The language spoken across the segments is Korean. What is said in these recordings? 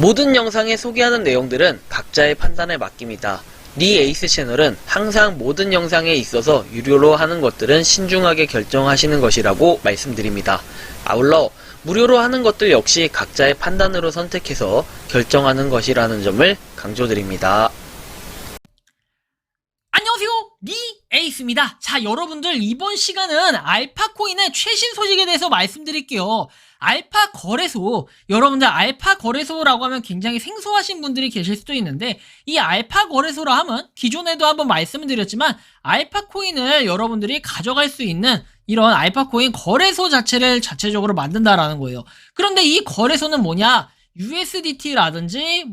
모든 영상에 소개하는 내용들은 각자의 판단에 맡깁니다. 니 에이스 채널은 항상 모든 영상에 있어서 유료로 하는 것들은 신중하게 결정하시는 것이라고 말씀드립니다. 아울러 무료로 하는 것들 역시 각자의 판단으로 선택해서 결정하는 것이라는 점을 강조드립니다. 안녕하세요, 니 에이스입니다. 자, 여러분들 이번 시간은 알파코인의 최신 소식에 대해서 말씀드릴게요. 알파 거래소, 여러분들 알파 거래소라고 하면 굉장히 생소하신 분들이 계실 수도 있는데, 이 알파 거래소라 하면 기존에도 한번 말씀을 드렸지만 알파코인을 여러분들이 가져갈 수 있는 이런 알파코인 거래소 자체를 자체적으로 만든다라는 거예요. 그런데 이 거래소는 뭐냐? USDT라든지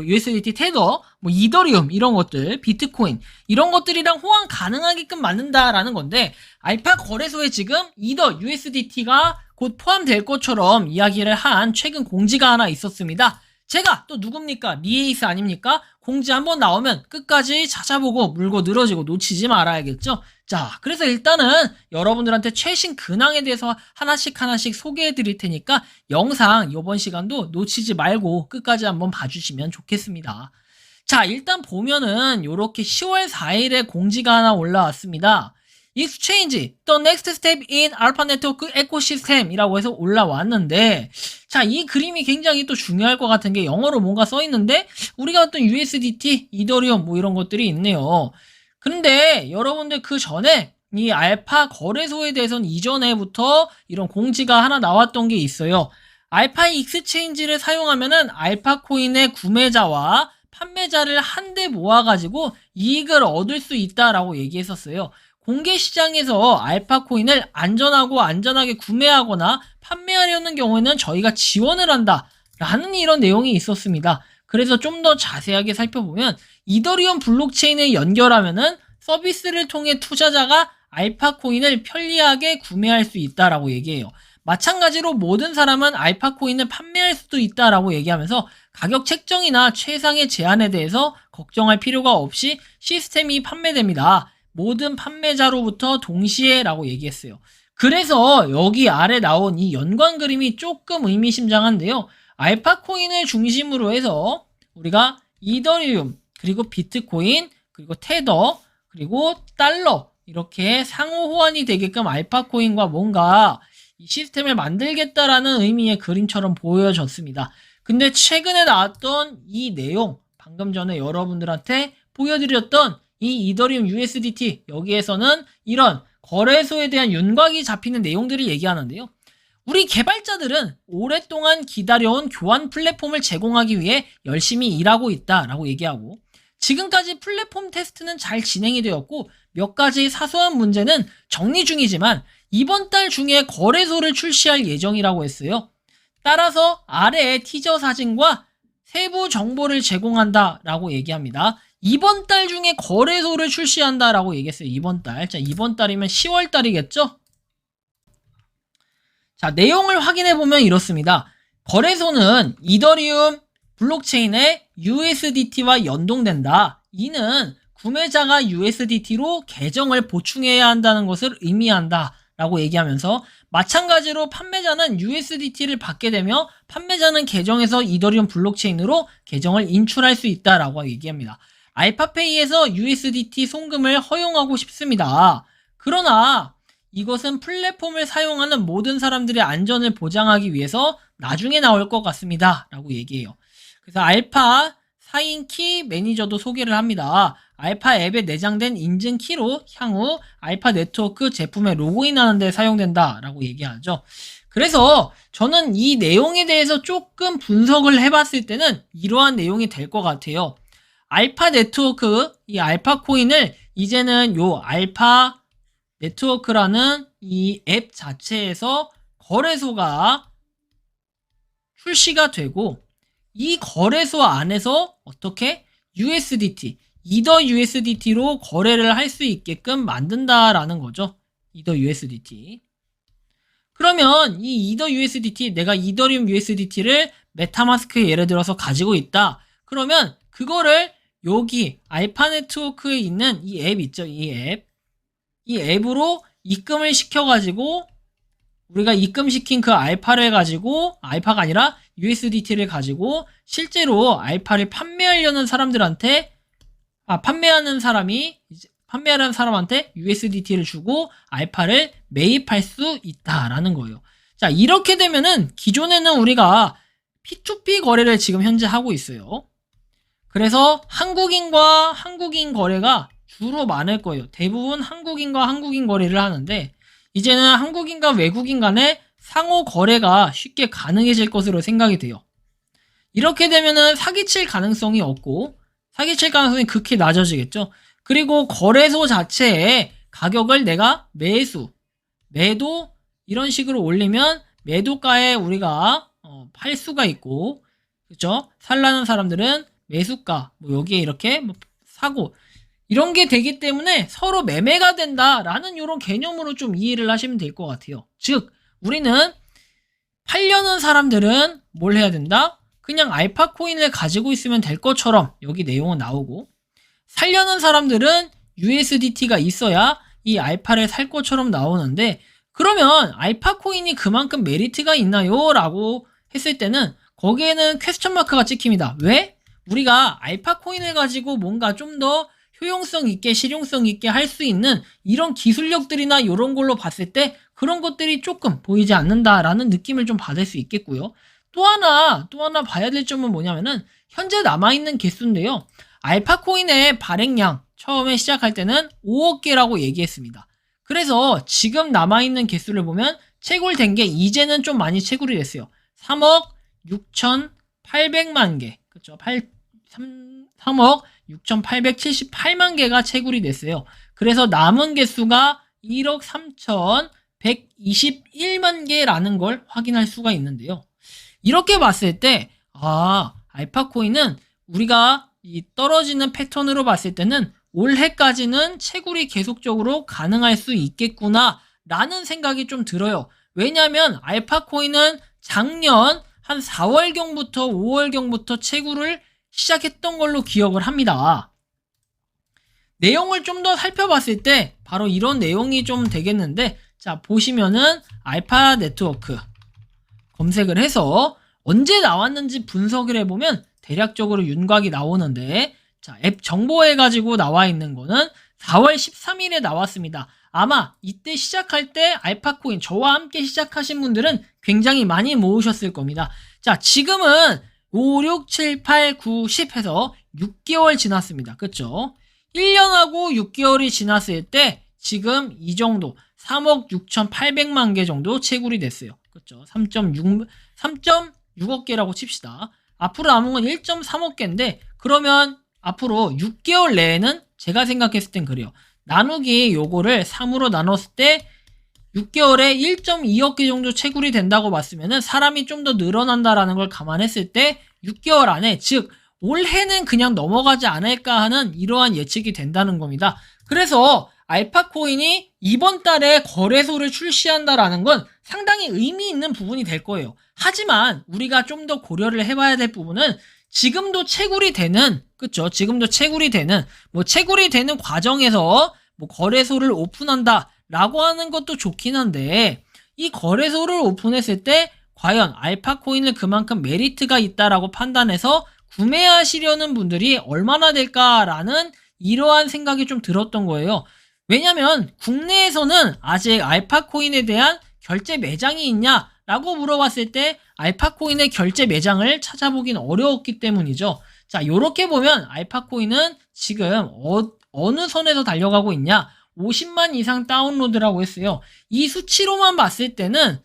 USDT 테더, 이더리움 이런 것들, 비트코인 이런 것들이랑 호환 가능하게끔 만든다라는 건데, 알파 거래소에 지금 이더 USDT가 곧 포함될 것처럼 이야기를 한 최근 공지가 하나 있었습니다. 제가 또 누굽니까? 니에이스 아닙니까? 공지 한번 나오면 끝까지 찾아보고 물고 늘어지고 놓치지 말아야겠죠? 자, 그래서 일단은 여러분들한테 최신 근황에 대해서 하나씩 소개해 드릴 테니까 영상 이번 시간도 놓치지 말고 끝까지 한번 봐주시면 좋겠습니다. 자, 일단 보면은 요렇게 10월 4일에 공지가 하나 올라왔습니다. Exchange, the next step in Alpha Network ecosystem 이라고 해서 올라왔는데, 자, 이 그림이 굉장히 또 중요할 것 같은 게 영어로 뭔가 써있는데 우리가 어떤 USDT, 이더리움 이런 것들이 있네요. 근데 여러분들 그 전에 이 알파 거래소에 대해서는 이전에부터 이런 공지가 하나 나왔던 게 있어요. 알파 익스체인지를 사용하면은 알파 코인의 구매자와 판매자를 한데 모아가지고 이익을 얻을 수 있다라고 얘기했었어요. 공개 시장에서 알파 코인을 안전하게 구매하거나 판매하려는 경우에는 저희가 지원을 한다 라는 이런 내용이 있었습니다. 그래서 좀 더 자세하게 살펴보면 이더리움 블록체인에 연결하면은 서비스를 통해 투자자가 알파 코인을 편리하게 구매할 수 있다라고 얘기해요. 마찬가지로 모든 사람은 알파 코인을 판매할 수도 있다라고 얘기하면서 가격 책정이나 최상의 제한에 대해서 걱정할 필요가 없이 시스템이 판매됩니다. 모든 판매자로부터 동시에 라고 얘기했어요. 그래서 여기 아래 나온 이 연관 그림이 조금 의미심장한데요. 알파 코인을 중심으로 해서 우리가 이더리움, 그리고 비트코인, 그리고 테더, 그리고 달러 이렇게 상호 호환이 되게끔 알파 코인과 뭔가 이 시스템을 만들겠다라는 의미의 그림처럼 보여졌습니다. 근데 최근에 나왔던 이 내용, 방금 전에 여러분들한테 보여드렸던 이 이더리움 USDT, 여기에서는 이런 거래소에 대한 윤곽이 잡히는 내용들을 얘기하는데요. 우리 개발자들은 오랫동안 기다려온 교환 플랫폼을 제공하기 위해 열심히 일하고 있다라고 얘기하고, 지금까지 플랫폼 테스트는 잘 진행이 되었고 몇 가지 사소한 문제는 정리 중이지만 이번 달 중에 거래소를 출시할 예정이라고 했어요. 따라서 아래의 티저 사진과 세부 정보를 제공한다라고 얘기합니다. 이번 달 중에 거래소를 출시한다라고 얘기했어요. 이번 달. 자, 이번 달이면 10월 달이겠죠? 자, 내용을 확인해보면 이렇습니다. 거래소는 이더리움 블록체인의 USDT와 연동된다. 이는 구매자가 USDT로 계정을 보충해야 한다는 것을 의미한다 라고 얘기하면서, 마찬가지로 판매자는 USDT를 받게 되며 판매자는 계정에서 이더리움 블록체인으로 계정을 인출할 수 있다라고 얘기합니다. 알파페이에서 USDT 송금을 허용하고 싶습니다. 그러나 이것은 플랫폼을 사용하는 모든 사람들의 안전을 보장하기 위해서 나중에 나올 것 같습니다 라고 얘기해요. 그래서 알파 사인키 매니저도 소개를 합니다. 알파 앱에 내장된 인증키로 향후 알파 네트워크 제품에 로그인하는 데 사용된다 라고 얘기하죠. 그래서 저는 이 내용에 대해서 조금 분석을 해봤을 때는 이러한 내용이 될 것 같아요. 알파 네트워크, 이 알파 코인을 이제는 요 알파 네트워크라는 이 앱 자체에서 거래소가 출시가 되고, 이 거래소 안에서 어떻게 USDT, 이더 USDT로 거래를 할 수 있게끔 만든다라는 거죠. 이더 USDT. 그러면 이 이더 USDT, 내가 이더리움 USDT를 메타마스크에 예를 들어서 가지고 있다. 그러면 그거를 여기 알파 네트워크에 있는 이 앱 있죠. 이 앱으로 입금을 시켜가지고 우리가 입금시킨 그 알파를 가지고, 알파가 아니라 USDT를 가지고 실제로 알파를 판매하려는 사람들한테 판매하는 사람한테 USDT를 주고 알파를 매입할 수 있다라는 거예요. 자, 이렇게 되면은 기존에는 우리가 P2P 거래를 지금 현재 하고 있어요. 그래서 한국인과 한국인 거래가 주로 많을 거예요. 대부분 한국인과 한국인 거래를 하는데 이제는 한국인과 외국인 간의 상호 거래가 쉽게 가능해질 것으로 생각이 돼요. 이렇게 되면은 사기칠 가능성이 없고 사기칠 가능성이 극히 낮아지겠죠. 그리고 거래소 자체의 가격을 내가 매도 이런 식으로 올리면 매도가에 우리가 팔 수가 있고, 그렇죠? 살라는 사람들은 매수가 여기에 이렇게 사고 이런 게 되기 때문에 서로 매매가 된다라는 이런 개념으로 좀 이해를 하시면 될 것 같아요. 즉 우리는 팔려는 사람들은 뭘 해야 된다? 그냥 알파 코인을 가지고 있으면 될 것처럼 여기 내용은 나오고, 살려는 사람들은 USDT가 있어야 이 알파를 살 것처럼 나오는데, 그러면 알파 코인이 그만큼 메리트가 있나요? 라고 했을 때는 거기에는 퀘스천 마크가 찍힙니다. 왜? 우리가 알파 코인을 가지고 뭔가 좀 더 효용성 있게 실용성 있게 할 수 있는 이런 기술력들이나 이런 걸로 봤을 때 그런 것들이 조금 보이지 않는다라는 느낌을 좀 받을 수 있겠고요. 또 하나 봐야 될 점은 뭐냐면은 현재 남아있는 개수인데요. 알파 코인의 발행량 처음에 시작할 때는 5억 개라고 얘기했습니다. 그래서 지금 남아있는 개수를 보면 채굴된 게 이제는 좀 많이 채굴이 됐어요. 3억 6,800만 개. 그렇죠? 3억 6,878만 개가 채굴이 됐어요. 그래서 남은 개수가 1억 3,121만 개라는 걸 확인할 수가 있는데요. 이렇게 봤을 때 알파 코인은 우리가 이 떨어지는 패턴으로 봤을 때는 올해까지는 채굴이 계속적으로 가능할 수 있겠구나 라는 생각이 좀 들어요. 왜냐하면 알파 코인은 작년 한 4월경부터 5월경부터 채굴을 시작했던 걸로 기억을 합니다. 내용을 좀 더 살펴봤을 때 바로 이런 내용이 좀 되겠는데, 자 보시면은 알파 네트워크 검색을 해서 언제 나왔는지 분석을 해보면 대략적으로 윤곽이 나오는데, 자 앱 정보해 가지고 나와 있는 거는 4월 13일에 나왔습니다. 아마 이때 시작할 때 알파코인 저와 함께 시작하신 분들은 굉장히 많이 모으셨을 겁니다. 자 지금은 5, 6, 7, 8, 9, 10 해서 6개월 지났습니다. 그쵸? 1년하고 6개월이 지났을 때 지금 이 정도 3억 6,800만 개 정도 채굴이 됐어요. 그쵸? 3.6억 개라고 칩시다. 앞으로 남은 건 1.3억 개인데, 그러면 앞으로 6개월 내에는 제가 생각했을 땐 그래요. 나누기 요거를 3으로 나눴을 때 6개월에 1.2억 개 정도 채굴이 된다고 봤으면은 사람이 좀 더 늘어난다라는 걸 감안했을 때 6개월 안에, 즉 올해는 그냥 넘어가지 않을까 하는 이러한 예측이 된다는 겁니다. 그래서 알파코인이 이번 달에 거래소를 출시한다라는 건 상당히 의미 있는 부분이 될 거예요. 하지만 우리가 좀 더 고려를 해봐야 될 부분은 지금도 채굴이 되는, 그쵸? 지금도 채굴이 되는, 채굴이 되는 과정에서 거래소를 오픈한다 라고 하는 것도 좋긴 한데, 이 거래소를 오픈했을 때 과연 알파코인을 그만큼 메리트가 있다라고 판단해서 구매하시려는 분들이 얼마나 될까라는 이러한 생각이 좀 들었던 거예요. 왜냐면 국내에서는 아직 알파코인에 대한 결제 매장이 있냐라고 물어봤을 때 알파코인의 결제 매장을 찾아보긴 어려웠기 때문이죠. 자, 요렇게 보면 알파코인은 지금 어느 선에서 달려가고 있냐? 50만 이상 다운로드라고 했어요. 이 수치로만 봤을 때는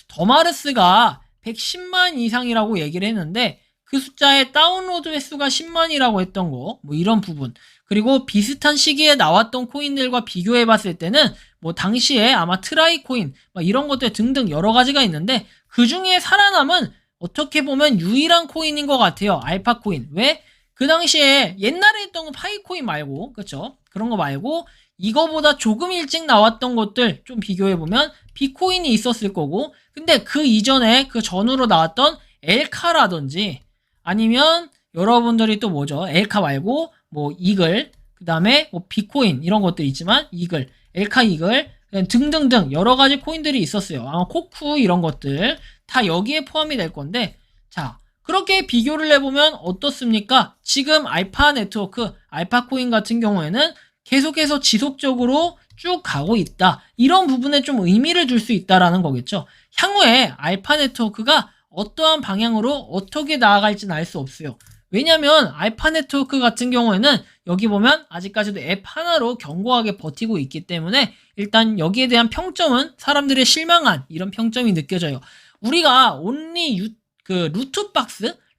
더마르스가 110만 이상이라고 얘기를 했는데, 그 숫자에 다운로드 횟수가 10만이라고 했던 거, 이런 부분. 그리고 비슷한 시기에 나왔던 코인들과 비교해 봤을 때는 당시에 아마 트라이 코인 이런 것들 등등 여러 가지가 있는데, 그 중에 살아남은 어떻게 보면 유일한 코인인 것 같아요. 알파 코인. 왜? 그 당시에 옛날에 했던 거 파이코인 말고, 그쵸? 그런 거 말고 이거보다 조금 일찍 나왔던 것들 좀 비교해보면 비코인이 있었을 거고, 근데 그 이전에 그 전후로 나왔던 엘카라든지 아니면 여러분들이 또 엘카 말고 이글, 그 다음에 비코인 이런 것들 있지만 이글, 엘카 이글 등등등 여러 가지 코인들이 있었어요. 아마 코쿠 이런 것들 다 여기에 포함이 될 건데, 자, 그렇게 비교를 해보면 어떻습니까? 지금 알파 네트워크, 알파 코인 같은 경우에는 계속해서 지속적으로 쭉 가고 있다. 이런 부분에 좀 의미를 줄 수 있다라는 거겠죠. 향후에 알파 네트워크가 어떠한 방향으로 어떻게 나아갈지는 알 수 없어요. 왜냐면 알파 네트워크 같은 경우에는 여기 보면 아직까지도 앱 하나로 견고하게 버티고 있기 때문에 일단 여기에 대한 평점은 사람들의 실망한 이런 평점이 느껴져요. 우리가 온리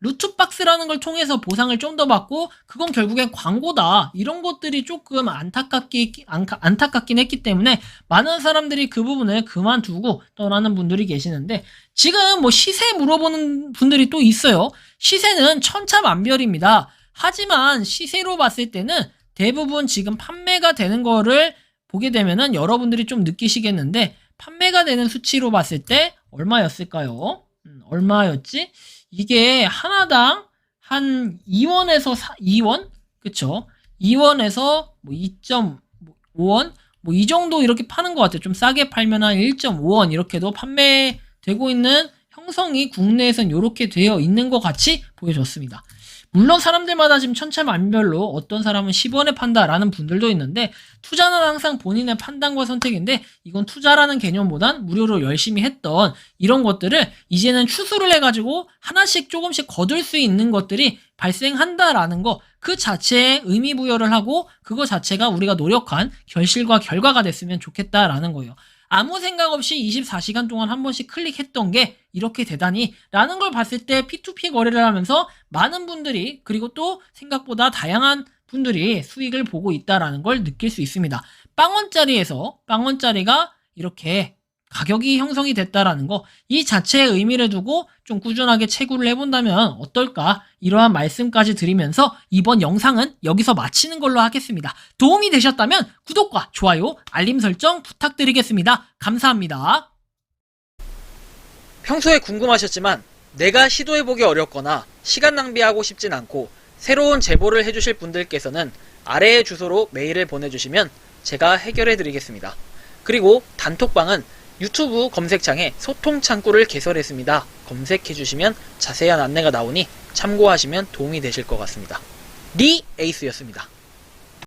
루트박스라는 걸 통해서 보상을 좀 더 받고 그건 결국엔 광고다. 이런 것들이 조금 안타깝긴 했기 때문에 많은 사람들이 그 부분을 그만두고 떠나는 분들이 계시는데 지금 뭐 시세 물어보는 분들이 또 있어요. 시세는 천차만별입니다. 하지만 시세로 봤을 때는 대부분 지금 판매가 되는 거를 보게 되면은 여러분들이 좀 느끼시겠는데 판매가 되는 수치로 봤을 때 얼마였을까요? 얼마였지? 이게 하나당 한 2원에서 2원? 그쵸? 2원에서 뭐 2.5원? 뭐 이 정도 이렇게 파는 것 같아요. 좀 싸게 팔면 한 1.5원 이렇게도 판매되고 있는 형성이 국내에선 이렇게 되어 있는 것 같이 보여졌습니다. 물론 사람들마다 지금 천차만별로 어떤 사람은 10원에 판다라는 분들도 있는데 투자는 항상 본인의 판단과 선택인데 이건 투자라는 개념보단 무료로 열심히 했던 이런 것들을 이제는 추수를 해가지고 하나씩 조금씩 거둘 수 있는 것들이 발생한다라는 거 그 자체에 의미 부여를 하고 그거 자체가 우리가 노력한 결실과 결과가 됐으면 좋겠다라는 거예요. 아무 생각 없이 24시간 동안 한 번씩 클릭했던 게 이렇게 되다니 라는 걸 봤을 때 P2P 거래를 하면서 많은 분들이 그리고 또 생각보다 다양한 분들이 수익을 보고 있다라는 걸 느낄 수 있습니다. 빵원짜리가 이렇게 가격이 형성이 됐다라는 거 이 자체의 의미를 두고 좀 꾸준하게 채굴을 해본다면 어떨까 이러한 말씀까지 드리면서 이번 영상은 여기서 마치는 걸로 하겠습니다. 도움이 되셨다면 구독과 좋아요, 알림 설정 부탁드리겠습니다. 감사합니다. 평소에 궁금하셨지만 내가 시도해보기 어렵거나 시간 낭비하고 싶진 않고 새로운 제보를 해주실 분들께서는 아래의 주소로 메일을 보내주시면 제가 해결해드리겠습니다. 그리고 단톡방은 유튜브 검색창에 소통 창구를 개설했습니다. 검색해주시면 자세한 안내가 나오니 참고하시면 도움이 되실 것 같습니다. 리 에이스였습니다.